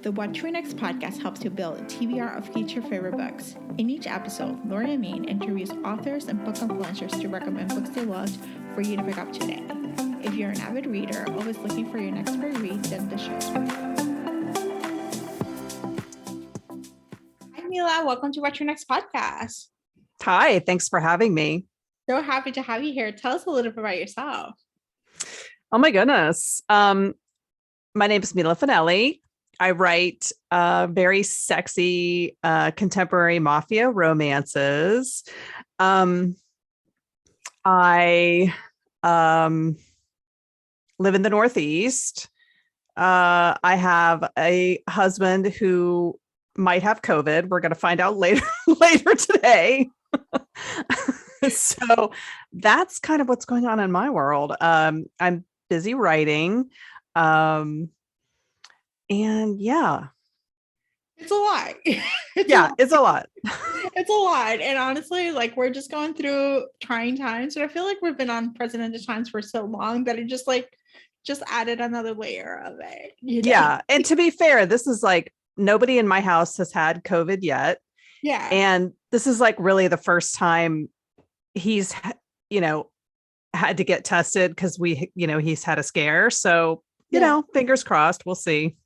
The What Your Next podcast helps you build a TBR of future favorite books. In each episode, Lauren and Mean interviews authors and book influencers to recommend books they loved for you to pick up today. If you're an avid reader, always looking for your next great read, then the show's for you. Hi, Mila. Welcome to What Your Next podcast. Hi, thanks for having me. So happy to have you here. Tell us a little bit about yourself. Oh my goodness. My name is Mila Finelli. I write very sexy contemporary mafia romances. I live in the Northeast. I have a husband who might have COVID. We're going to find out later today. So that's kind of what's going on in my world. I'm busy writing. And yeah. It's a lot. It's a lot. It's a lot. And honestly, like we're just going through trying times, but I feel like we've been on unprecedented times for so long that it just added another layer of it. You know? Yeah. And to be fair, this is like nobody in my house has had COVID yet. Yeah. And this is like really the first time he's, had to get tested because he's had a scare. So, fingers crossed, we'll see.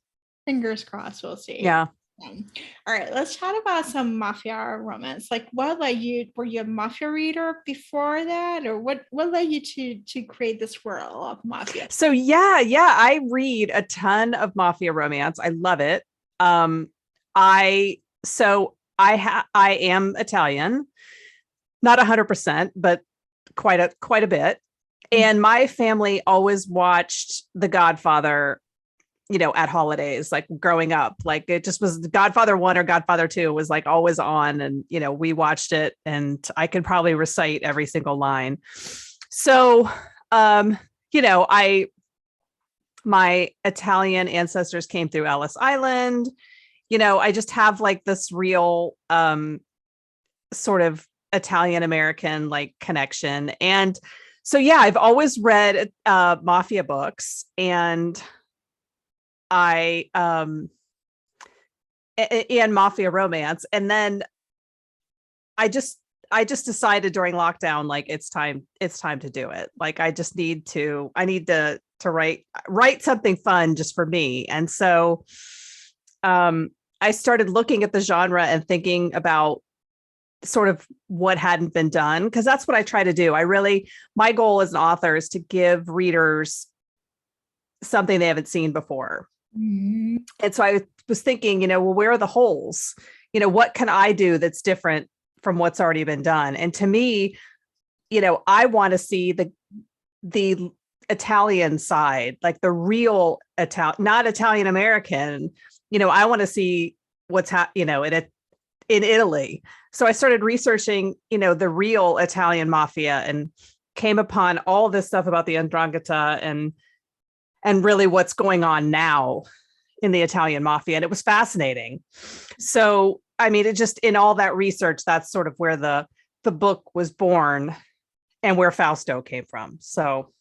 Fingers crossed, we'll see. Yeah. All right, let's chat about some mafia romance. Like, what led you? Were you a mafia reader before that, or what led you to create this world of mafia? So I read a ton of mafia romance. I love it. I am Italian, not 100%, but quite a bit. And my family always watched The Godfather, at holidays, like growing up, like it just was Godfather 1 or Godfather 2 was like always on. And, we watched it and I could probably recite every single line. So, my Italian ancestors came through Ellis Island. I just have like this real sort of Italian American like connection. And so, I've always read mafia books and and mafia romance. And then I just decided during lockdown, like it's time to do it. Like I need to write something fun just for me. And so I started looking at the genre and thinking about sort of what hadn't been done, because that's what I try to do. My goal as an author is to give readers something they haven't seen before. Mm-hmm. And so I was thinking, where are the holes? What can I do that's different from what's already been done? And to me, I want to see the Italian side, like the real not Italian American. I want to see what's in Italy. So I started researching, the real Italian mafia and came upon all this stuff about the 'Ndrangheta and really what's going on now in the Italian mafia. And it was fascinating. So, it just, in all that research, that's sort of where the book was born and where Fausto came from. So.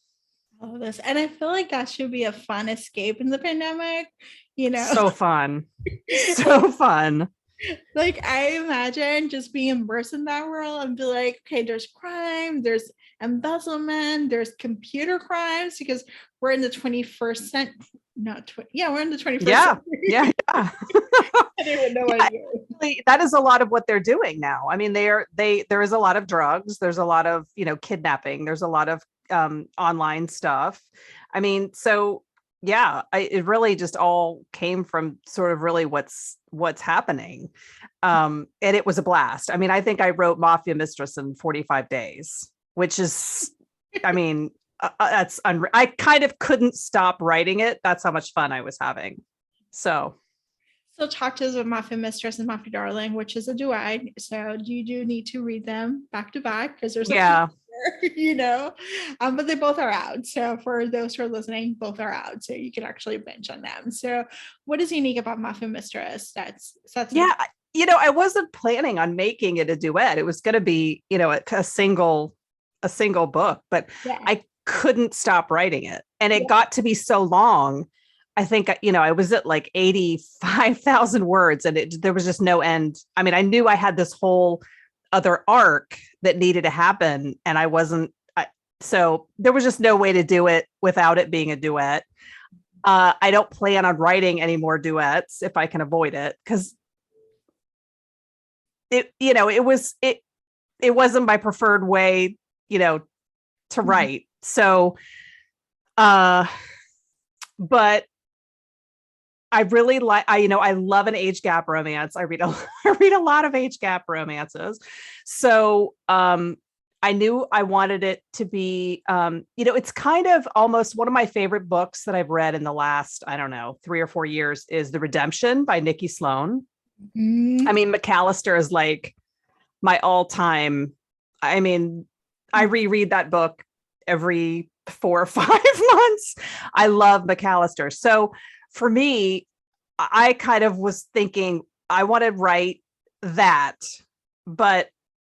All this. And I feel like that should be a fun escape in the pandemic, So fun. So fun. Like I imagine just being immersed in that world and be like, okay, there's crime, there's embezzlement, there's computer crimes, because we're in the 21st century. We're in the 21st century. Yeah. I didn't even know what that is a lot of what they're doing now. There is a lot of drugs, there's a lot of, kidnapping, there's a lot of online stuff. It really just all came from sort of really what's happening. And it was a blast. I think I wrote Mafia Mistress in 45 days, which is, that's I kind of couldn't stop writing it. That's how much fun I was having. So talk to us about Mafia Mistress and Mafia Darling, which is a duet. So you do need to read them back to back because there's but they both are out. So for those who are listening, both are out. So you can actually binge on them. So what is unique about Mafia Mistress? I wasn't planning on making it a duet. It was going to be, a single book, but I couldn't stop writing it. And it got to be so long I think, I was at like 85,000 words and there was just no end. I mean, I knew I had this whole other arc that needed to happen and I wasn't, so there was just no way to do it without it being a duet. I don't plan on writing any more duets if I can avoid it, because it wasn't my preferred way, to write. So, but I really I love an age gap romance. I read a lot of age gap romances. So, I knew I wanted it to be, it's kind of almost one of my favorite books that I've read in the last, I don't know, 3 or 4 years is The Redemption by Nikki Sloan. I mean, McAllister is like my all-time. I mean, I reread that book every 4 or 5 months. I love McAllister. So for me, I kind of was thinking I want to write that, but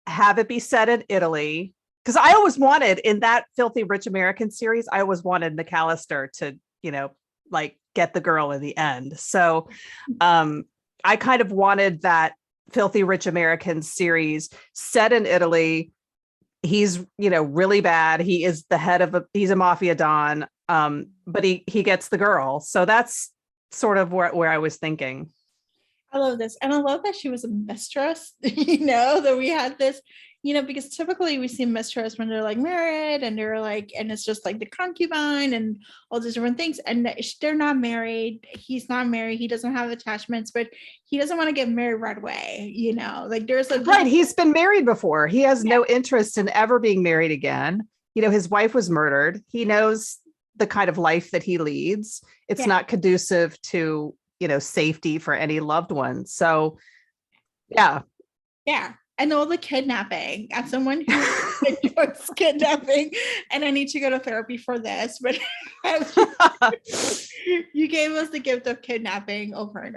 have it be set in Italy. Because I always wanted in that Filthy Rich American series, I always wanted McAllister to, like get the girl in the end. So I kind of wanted that Filthy Rich American series set in Italy. He's, really bad. He is the head of he's a mafia don, but he gets the girl. So that's sort of where I was thinking. I love this. And I love that she was a mistress, that we had this, because typically we see mistress when they're like married and they're like, and it's just like the concubine and all these different things. And they're not married. He's not married. He doesn't have attachments, but he doesn't want to get married right away. Like there's a right. He's been married before. He has no interest in ever being married again. His wife was murdered. He knows the kind of life that he leads. It's not conducive to, safety for any loved ones. So yeah. And all the kidnapping, as someone who enjoys kidnapping, and I need to go to therapy for this, but you gave us the gift of kidnapping over and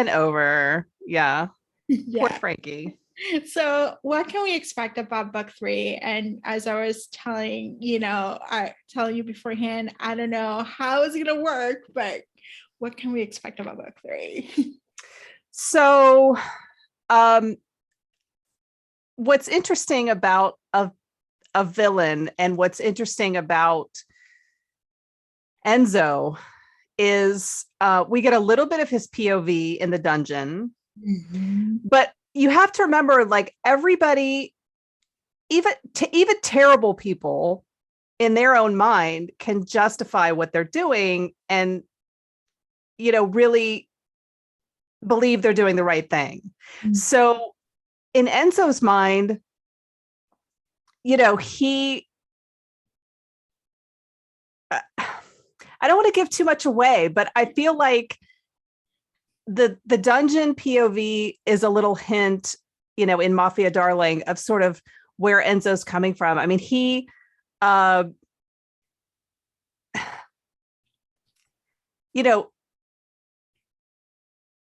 over. Yeah. Poor Frankie. So what can we expect about book 3? And as I was telling you beforehand, I don't know how it's gonna work, but what can we expect about book 3? So what's interesting about a villain and what's interesting about Enzo is we get a little bit of his POV in the dungeon, but you have to remember, like, everybody, even terrible people in their own mind can justify what they're doing and, really believe they're doing the right thing. So in Enzo's mind, he, I don't want to give too much away, but I feel like the dungeon POV is a little hint, in Mafia Darling, of sort of where Enzo's coming from. I mean, he,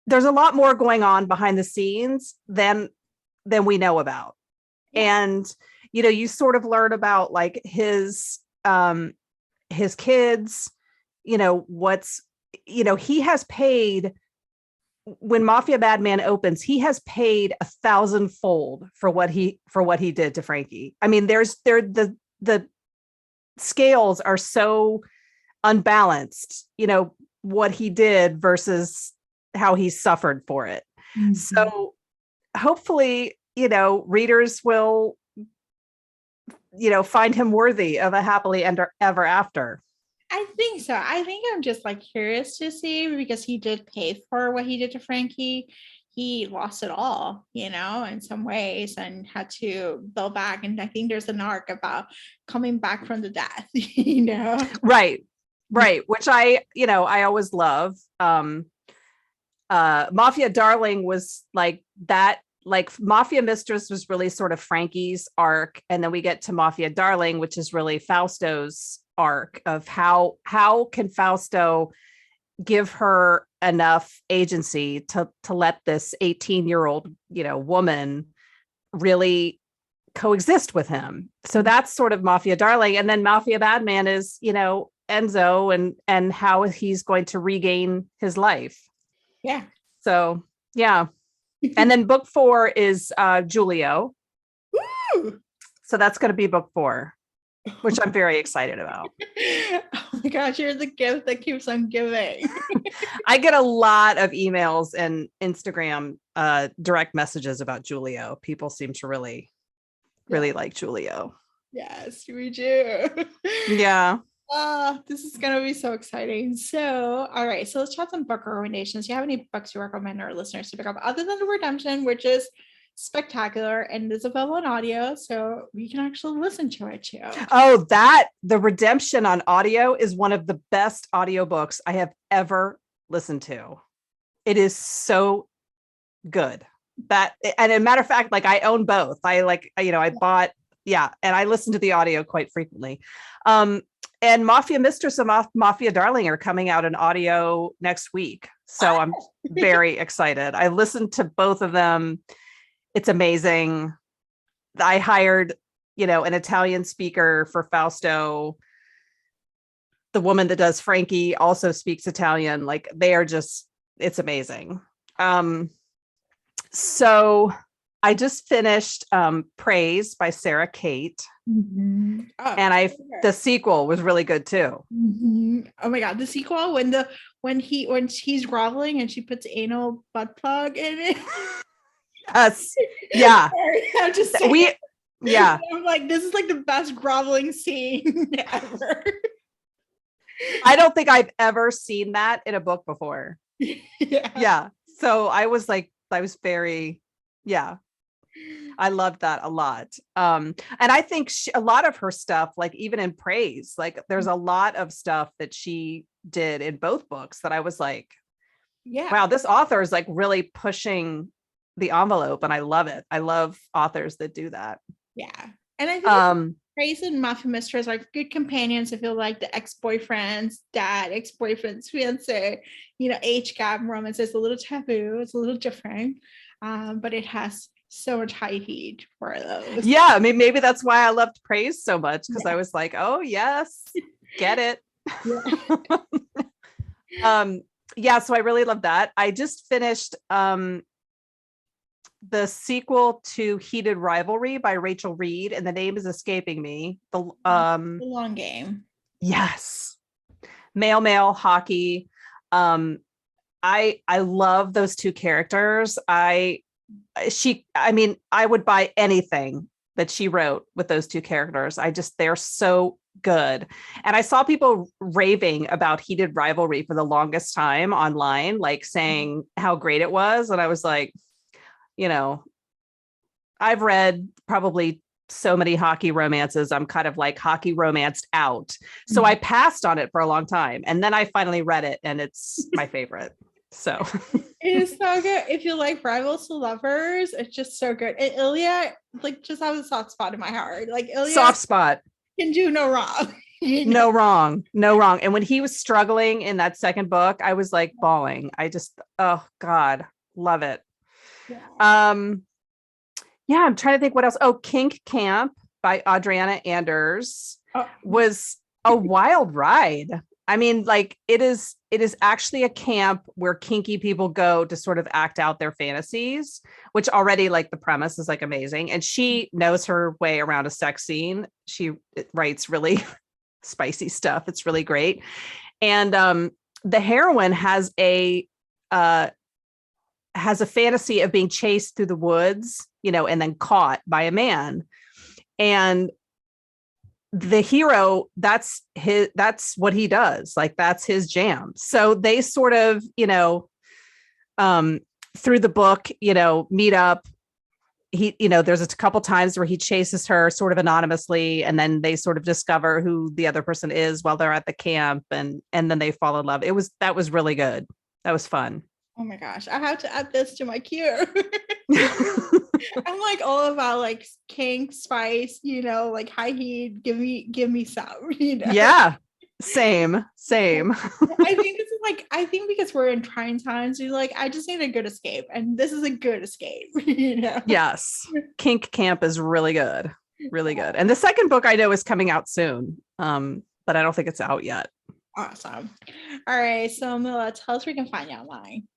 there's a lot more going on behind the scenes than we know about. And, you sort of learn about like his kids, he has paid, when Mafia Madman opens, he has paid 1,000-fold for what he did to Frankie. I mean, the scales are so unbalanced, what he did versus how he suffered for it. So hopefully, readers will, find him worthy of a happily ever after. I think so. I think I'm just like curious to see, because he did pay for what he did to Frankie. He lost it all, in some ways, and had to build back. And I think there's an arc about coming back from the death, Right. Which I always love. Mafia Darling was like that. Like Mafia Mistress was really sort of Frankie's arc. And then we get to Mafia Darling, which is really Fausto's arc of how can Fausto give her enough agency to let this 18-year-old, woman really coexist with him. So that's sort of Mafia Darling. And then Mafia Madman is, Enzo and how he's going to regain his life. Yeah. So yeah. And then book 4 is Julio. Woo! So that's going to be book 4, which I'm very excited about. Oh my gosh, you're the gift that keeps on giving. I get a lot of emails and Instagram direct messages about Julio. People seem to really like Julio. Yes, we do. Yeah. This is gonna be so exciting. So, all right, so let's chat some book recommendations. Do you have any books you recommend our listeners to pick up other than The Redemption, which is spectacular and is available on audio, so we can actually listen to it too? Oh, The Redemption on audio is one of the best audiobooks I have ever listened to. It is so good. And as a matter of fact, like I own both. I bought, and I listen to the audio quite frequently. And Mafia Mistress and Mafia Darling are coming out in audio next week. So I'm very excited. I listened to both of them. It's amazing. I hired, an Italian speaker for Fausto. The woman that does Frankie also speaks Italian. Like it's amazing. So I just finished Praise by Sarah Kate. Mm-hmm. And the sequel was really good too. Mm-hmm. Oh my god, the sequel when he's groveling and she puts anal butt plug in it. Yes. Yeah. I'm just saying. I'm like, this is like the best groveling scene ever. I don't think I've ever seen that in a book before. Yeah. So I was very, I loved that a lot. And I think a lot of her stuff, like even in Praise, like there's a lot of stuff that she did in both books that I was like, wow, this author is like really pushing the envelope, and I love it. I love authors that do that. Yeah. And I think Praise and Mafia Mistress are good companions. I feel like the ex-boyfriend's dad, ex-boyfriend's fiance, age gap romance is a little taboo. It's a little different, but it has so much high heat for those. Yeah, I mean, maybe that's why I loved Praise so much, because I was like, oh yes, get it. So I really love that. I just finished the sequel to Heated Rivalry by Rachel Reed, and the name is escaping me. The Long Game. Yes. Male hockey. I love those two characters. I would buy anything that she wrote with those two characters. They're so good. And I saw people raving about Heated Rivalry for the longest time online, like saying how great it was. And I was like, I've read probably so many hockey romances. I'm kind of like hockey romanced out. So I passed on it for a long time. And then I finally read it, and it's my favorite. So it is so good. If you like Rivals to Lovers, it's just so good. And Ilya just has a soft spot in my heart. Like Ilya soft spot can do no wrong. No wrong. And when he was struggling in that second book, I was like bawling. Oh God, love it. I'm trying to think what else. Oh, Kink Camp by Adriana Anders was a wild ride. I mean, like it is actually a camp where kinky people go to sort of act out their fantasies, which already, like, the premise is like amazing. And she knows her way around a sex scene. She writes really spicy stuff. It's really great. And the heroine has a fantasy of being chased through the woods, and then caught by a man. And the hero, that's what he does. Like, that's his jam. So they sort of, through the book, meet up. He, there's a couple times where he chases her sort of anonymously, and then they sort of discover who the other person is while they're at the camp, and then they fall in love. That was really good. That was fun. Oh my gosh, I have to add this to my queue. I'm like all about like kink, spice, like high heat. Give me some, Yeah, same. I think because we're in trying times, you're like, I just need a good escape, and this is a good escape. Yes, Kink Camp is really good, and the second book I know is coming out soon. but I don't think it's out yet. Awesome. All right. So Mila, tell us where we can find you online.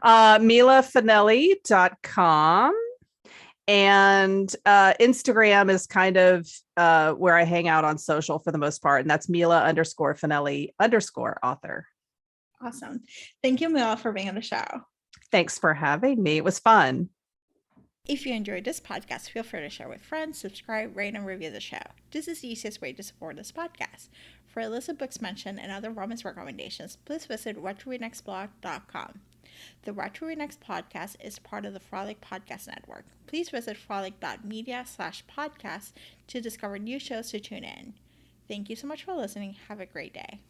MilaFinelli.com. And Instagram is kind of where I hang out on social for the most part. And that's Mila_Finelli_author. Awesome. Thank you, Mila, for being on the show. Thanks for having me. It was fun. If you enjoyed this podcast, feel free to share with friends, subscribe, rate, and review the show. This is the easiest way to support this podcast. For a list of books mentioned and other romance recommendations, please visit whattoreadnextblog.com. The What to Read Next podcast is part of the Frolic Podcast Network. Please visit frolic.media/podcast to discover new shows to tune in. Thank you so much for listening. Have a great day.